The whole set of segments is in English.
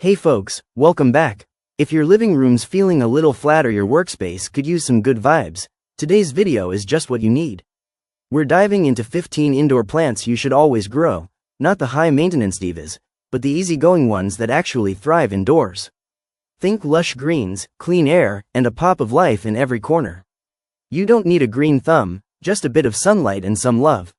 Hey folks, welcome back. If your living room's feeling a little flat or your workspace could use some good vibes, today's video is just what you need. We're diving into 15 indoor plants you should always grow, not the high-maintenance divas, but the easygoing ones that actually thrive indoors. Think lush greens, clean air, and a pop of life in every corner. You don't need a green thumb, just a bit of sunlight and some love.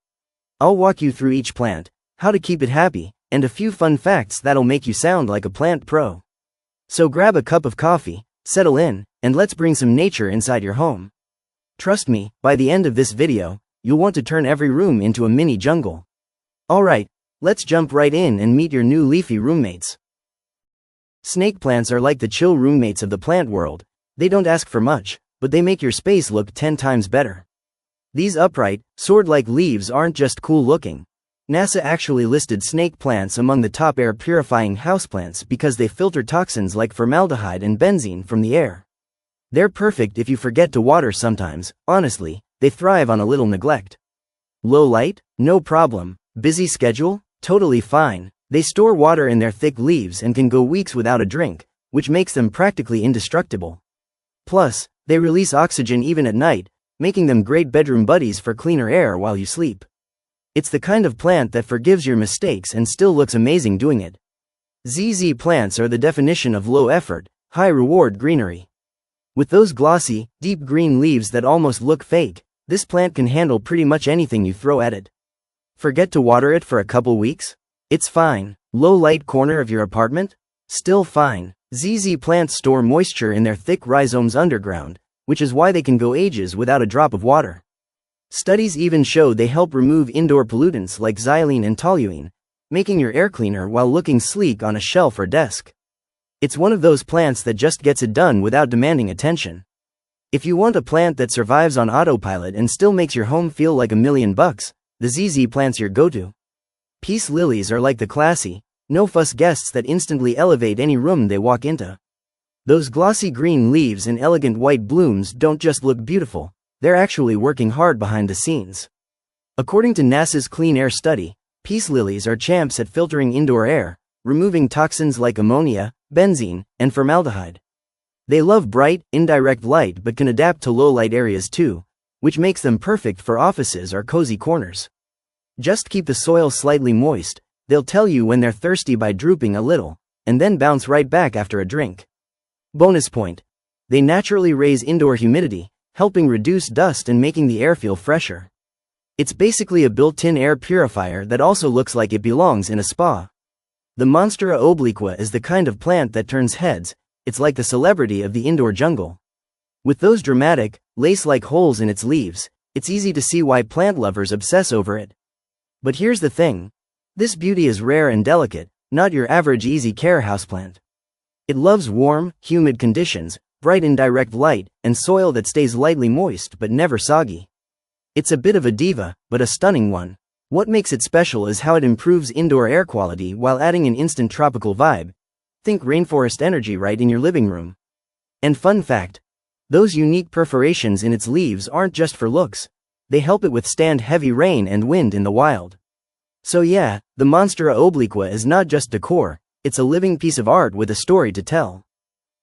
I'll walk you through each plant, how to keep it happy, and a few fun facts that'll make you sound like a plant pro. So grab a cup of coffee, settle in, and let's bring some nature inside your home. Trust me, by the end of this video, you'll want to turn every room into a mini jungle. Alright, let's jump right in and meet your new leafy roommates. Snake plants are like the chill roommates of the plant world. They don't ask for much, but they make your space look 10 times better. These upright, sword-like leaves aren't just cool looking. NASA actually listed snake plants among the top air-purifying houseplants because they filter toxins like formaldehyde and benzene from the air. They're perfect if you forget to water sometimes. Honestly, they thrive on a little neglect. Low light? No problem. Busy schedule? Totally fine. They store water in their thick leaves and can go weeks without a drink, which makes them practically indestructible. Plus, they release oxygen even at night, making them great bedroom buddies for cleaner air while you sleep. It's the kind of plant that forgives your mistakes and still looks amazing doing it. ZZ plants are the definition of low-effort, high-reward greenery. With those glossy, deep green leaves that almost look fake, this plant can handle pretty much anything you throw at it. Forget to water it for a couple weeks? It's fine. Low-light corner of your apartment? Still fine. ZZ plants store moisture in their thick rhizomes underground, which is why they can go ages without a drop of water. Studies even show they help remove indoor pollutants like xylene and toluene, making your air cleaner while looking sleek on a shelf or desk. It's one of those plants that just gets it done without demanding attention. If you want a plant that survives on autopilot and still makes your home feel like $1,000,000, the ZZ plant's your go-to. Peace lilies are like the classy, no-fuss guests that instantly elevate any room they walk into. Those glossy green leaves and elegant white blooms don't just look beautiful. They're actually working hard behind the scenes. According to NASA's clean air study, peace lilies are champs at filtering indoor air, removing toxins like ammonia, benzene, and formaldehyde. They love bright, indirect light but can adapt to low-light areas too, which makes them perfect for offices or cozy corners. Just keep the soil slightly moist, they'll tell you when they're thirsty by drooping a little, and then bounce right back after a drink. Bonus point. They naturally raise indoor humidity, helping reduce dust and making the air feel fresher. It's basically a built-in air purifier that also looks like it belongs in a spa. The Monstera Obliqua is the kind of plant that turns heads. It's like the celebrity of the indoor jungle. With those dramatic, lace-like holes in its leaves, it's easy to see why plant lovers obsess over it. But here's the thing. This beauty is rare and delicate, not your average easy care houseplant. It loves warm, humid conditions, bright indirect light, and soil that stays lightly moist but never soggy. It's a bit of a diva, but a stunning one. What makes it special is how it improves indoor air quality while adding an instant tropical vibe. Think rainforest energy right in your living room. And fun fact, those unique perforations in its leaves aren't just for looks. They help it withstand heavy rain and wind in the wild. So yeah, the Monstera Obliqua is not just decor, it's a living piece of art with a story to tell.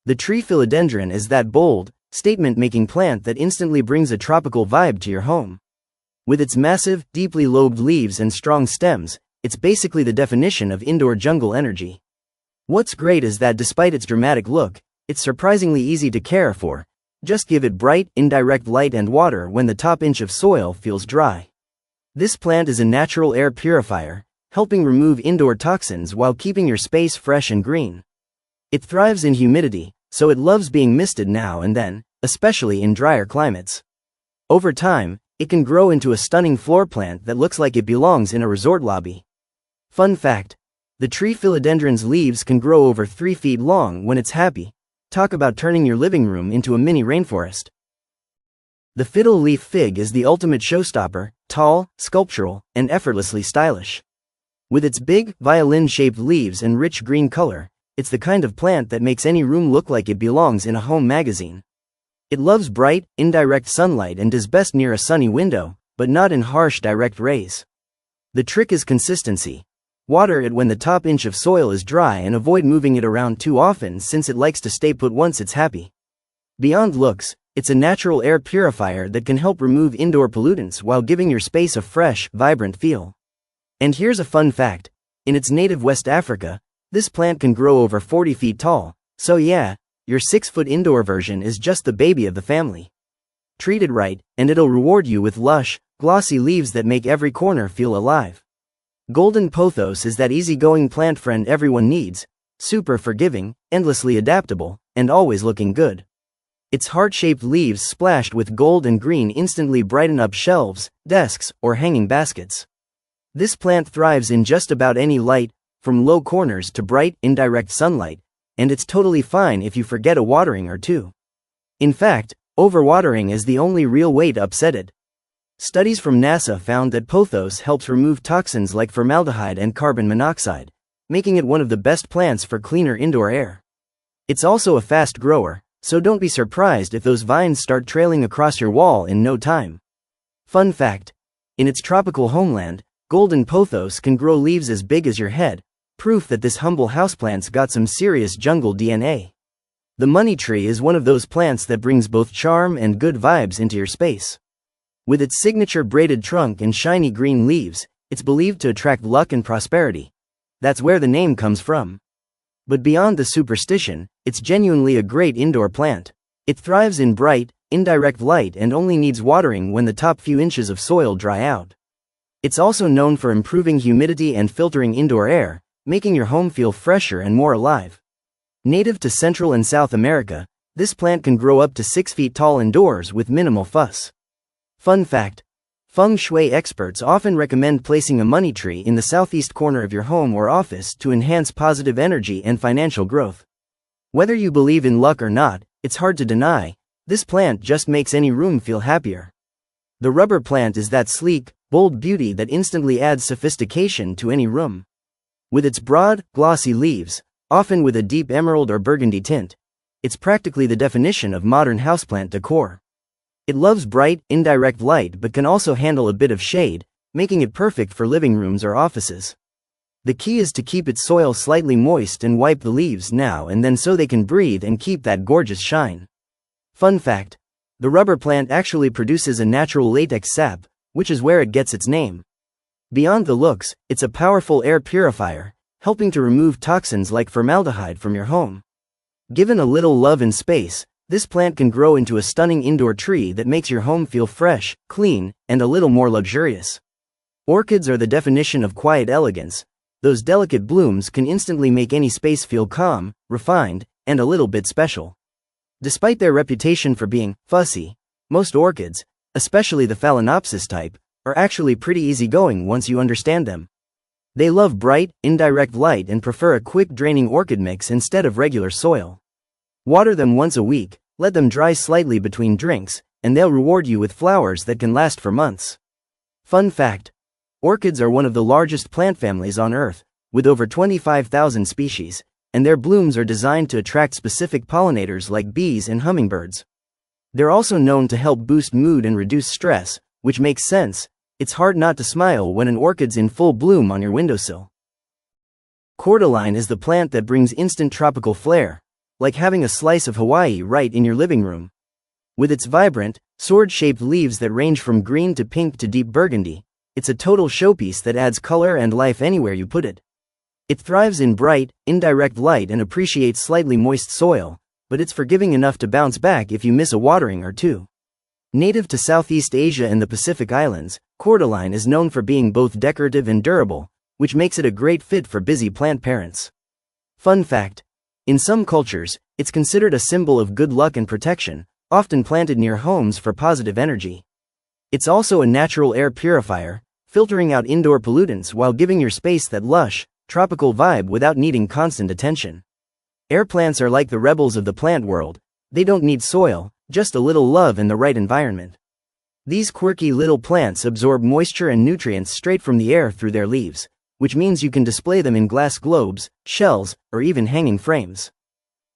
The tree Philodendron is that bold, statement-making plant that instantly brings a tropical vibe to your home. With its massive, deeply lobed leaves and strong stems, it's basically the definition of indoor jungle energy. What's great is that despite its dramatic look, it's surprisingly easy to care for. Just give it bright, indirect light and water when the top inch of soil feels dry. This plant is a natural air purifier, helping remove indoor toxins while keeping your space fresh and green. It thrives in humidity, so it loves being misted now and then, especially in drier climates. Over time, it can grow into a stunning floor plant that looks like it belongs in a resort lobby. Fun fact. The tree Philodendron's leaves can grow over 3 feet long when it's happy. Talk about turning your living room into a mini rainforest. The Fiddle leaf fig is the ultimate showstopper, tall, sculptural, and effortlessly stylish. With its big, violin-shaped leaves and rich green color, it's the kind of plant that makes any room look like it belongs in a home magazine. It loves bright, indirect sunlight and does best near a sunny window, but not in harsh direct rays. The trick is consistency. Water it when the top inch of soil is dry and avoid moving it around too often since it likes to stay put once it's happy. Beyond looks, it's a natural air purifier that can help remove indoor pollutants while giving your space a fresh, vibrant feel. And here's a fun fact. In its native West Africa, this plant can grow over 40 feet tall, so yeah, your 6-foot indoor version is just the baby of the family. Treat it right, and it'll reward you with lush, glossy leaves that make every corner feel alive. Golden Pothos is that easygoing plant friend everyone needs, super forgiving, endlessly adaptable, and always looking good. Its heart-shaped leaves splashed with gold and green instantly brighten up shelves, desks, or hanging baskets. This plant thrives in just about any light, from low corners to bright, indirect sunlight, and it's totally fine if you forget a watering or two. In fact, overwatering is the only real way to upset it. Studies from NASA found that Pothos helps remove toxins like formaldehyde and carbon monoxide, making it one of the best plants for cleaner indoor air. It's also a fast grower, so don't be surprised if those vines start trailing across your wall in no time. Fun fact: in its tropical homeland, golden pothos can grow leaves as big as your head, proof that this humble houseplant's got some serious jungle DNA. The money tree is one of those plants that brings both charm and good vibes into your space. With its signature braided trunk and shiny green leaves, it's believed to attract luck and prosperity. That's where the name comes from. But beyond the superstition, it's genuinely a great indoor plant. It thrives in bright, indirect light and only needs watering when the top few inches of soil dry out. It's also known for improving humidity and filtering indoor air, making your home feel fresher and more alive. Native to Central and South America, this plant can grow up to 6 feet tall indoors with minimal fuss. Fun fact: feng shui experts often recommend placing a money tree in the southeast corner of your home or office to enhance positive energy and financial growth. Whether you believe in luck or not, it's hard to deny, this plant just makes any room feel happier. The rubber plant is that sleek, bold beauty that instantly adds sophistication to any room. With its broad, glossy leaves, often with a deep emerald or burgundy tint, it's practically the definition of modern houseplant decor. It loves bright, indirect light but can also handle a bit of shade, making it perfect for living rooms or offices. The key is to keep its soil slightly moist and wipe the leaves now and then so they can breathe and keep that gorgeous shine. Fun fact: the rubber plant actually produces a natural latex sap, which is where it gets its name. Beyond the looks, it's a powerful air purifier, helping to remove toxins like formaldehyde from your home. Given a little love and space, this plant can grow into a stunning indoor tree that makes your home feel fresh, clean, and a little more luxurious. Orchids are the definition of quiet elegance. Those delicate blooms can instantly make any space feel calm, refined, and a little bit special. Despite their reputation for being fussy, most orchids, especially the Phalaenopsis type, are actually pretty easygoing once you understand them. They love bright, indirect light and prefer a quick draining orchid mix instead of regular soil. Water them once a week, let them dry slightly between drinks, and they'll reward you with flowers that can last for months. Fun fact: orchids are one of the largest plant families on Earth, with over 25,000 species, and their blooms are designed to attract specific pollinators like bees and hummingbirds. They're also known to help boost mood and reduce stress, which makes sense. It's hard not to smile when an orchid's in full bloom on your windowsill. Cordyline is the plant that brings instant tropical flair, like having a slice of Hawaii right in your living room. With its vibrant, sword-shaped leaves that range from green to pink to deep burgundy, it's a total showpiece that adds color and life anywhere you put it. It thrives in bright, indirect light and appreciates slightly moist soil, but it's forgiving enough to bounce back if you miss a watering or two. Native to Southeast Asia and the Pacific Islands, Cordyline is known for being both decorative and durable, which makes it a great fit for busy plant parents. Fun fact: in some cultures, it's considered a symbol of good luck and protection, often planted near homes for positive energy. It's also a natural air purifier, filtering out indoor pollutants while giving your space that lush, tropical vibe without needing constant attention. Air plants are like the rebels of the plant world. They don't need soil, just a little love and the right environment. These quirky little plants absorb moisture and nutrients straight from the air through their leaves, which means you can display them in glass globes, shells, or even hanging frames.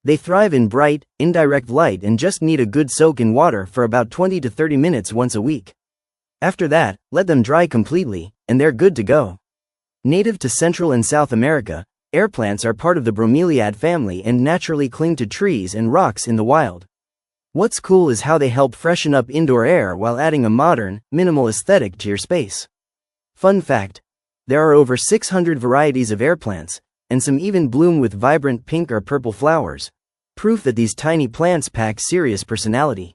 They thrive in bright, indirect light and just need a good soak in water for about 20 to 30 minutes once a week. After that, let them dry completely, and they're good to go. Native to Central and South America, air plants are part of the bromeliad family and naturally cling to trees and rocks in the wild. What's cool is how they help freshen up indoor air while adding a modern, minimal aesthetic to your space. Fun fact: there are over 600 varieties of air plants, and some even bloom with vibrant pink or purple flowers. Proof that these tiny plants pack serious personality.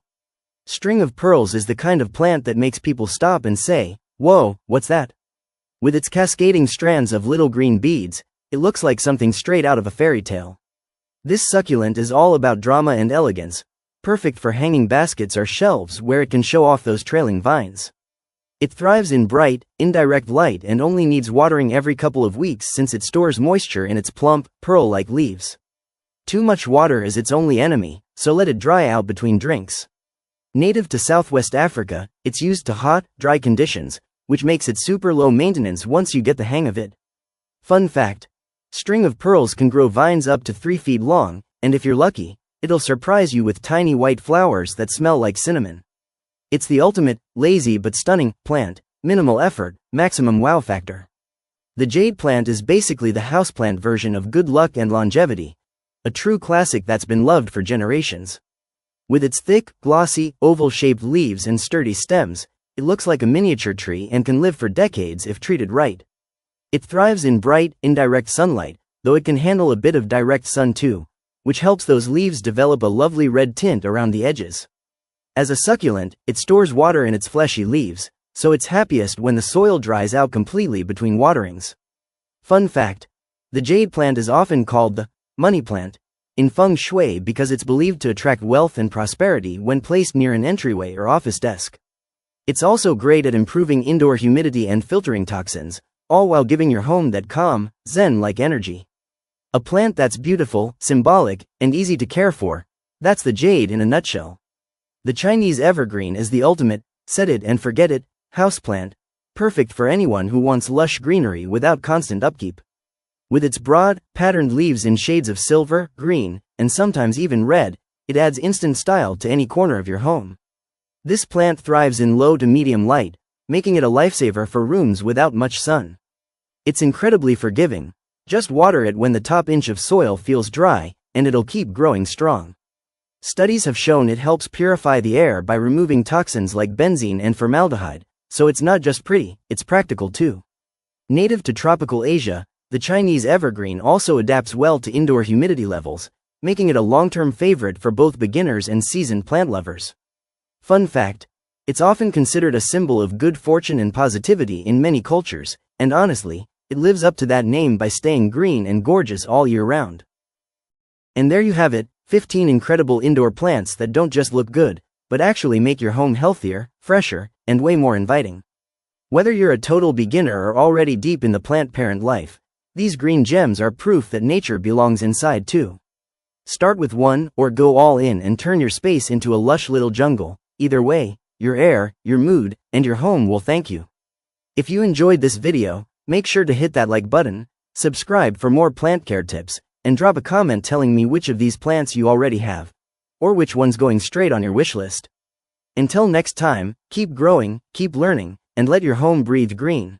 String of pearls is the kind of plant that makes people stop and say, "Whoa, what's that?" With its cascading strands of little green beads, it looks like something straight out of a fairy tale. This succulent is all about drama and elegance, perfect for hanging baskets or shelves where it can show off those trailing vines. It thrives in bright, indirect light and only needs watering every couple of weeks since it stores moisture in its plump, pearl-like leaves. Too much water is its only enemy, so let it dry out between drinks. Native to Southwest Africa, it's used to hot, dry conditions, which makes it super low maintenance once you get the hang of it. Fun fact: string of pearls can grow vines up to 3 feet long, and if you're lucky, it'll surprise you with tiny white flowers that smell like cinnamon. It's the ultimate, lazy but stunning, plant, minimal effort, maximum wow factor. The jade plant is basically the houseplant version of good luck and longevity, a true classic that's been loved for generations. With its thick, glossy, oval-shaped leaves and sturdy stems, it looks like a miniature tree and can live for decades if treated right. It thrives in bright, indirect sunlight, though it can handle a bit of direct sun too, which helps those leaves develop a lovely red tint around the edges. As a succulent, it stores water in its fleshy leaves, so it's happiest when the soil dries out completely between waterings. Fun fact: the jade plant is often called the money plant in feng shui because it's believed to attract wealth and prosperity when placed near an entryway or office desk. It's also great at improving indoor humidity and filtering toxins, all while giving your home that calm, zen-like energy. A plant that's beautiful, symbolic, and easy to care for. That's the jade in a nutshell. The Chinese evergreen is the ultimate, set it and forget it, houseplant, perfect for anyone who wants lush greenery without constant upkeep. With its broad, patterned leaves in shades of silver, green, and sometimes even red, it adds instant style to any corner of your home. This plant thrives in low to medium light, making it a lifesaver for rooms without much sun. It's incredibly forgiving. Just water it when the top inch of soil feels dry, and it'll keep growing strong. Studies have shown it helps purify the air by removing toxins like benzene and formaldehyde, so it's not just pretty, it's practical too. Native to tropical Asia, the Chinese evergreen also adapts well to indoor humidity levels, making it a long-term favorite for both beginners and seasoned plant lovers. Fun fact: it's often considered a symbol of good fortune and positivity in many cultures, and honestly, it lives up to that name by staying green and gorgeous all year round. And there you have it, 15 incredible indoor plants that don't just look good, but actually make your home healthier, fresher, and way more inviting. Whether you're a total beginner or already deep in the plant parent life, these green gems are proof that nature belongs inside too. Start with one, or go all in and turn your space into a lush little jungle. Either way, your air, your mood, and your home will thank you. If you enjoyed this video, make sure to hit that like button, subscribe for more plant care tips, and drop a comment telling me which of these plants you already have, or which one's going straight on your wish list. Until next time, keep growing, keep learning, and let your home breathe green.